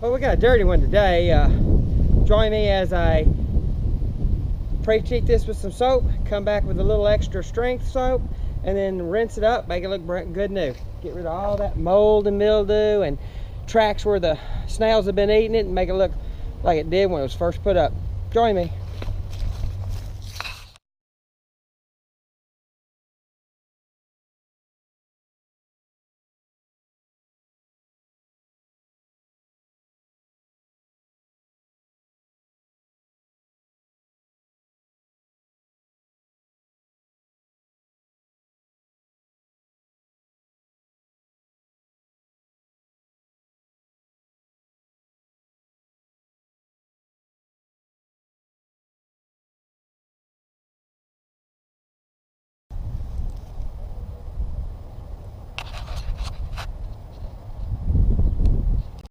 Well, we got a dirty one today. Join me as I pre-treat this with some soap, come back with a little extra strength soap, and then rinse it up, make it look good new. Get rid of all that mold and mildew and tracks where the snails have been eating it, and make it look like it did when it was first put up. Join me.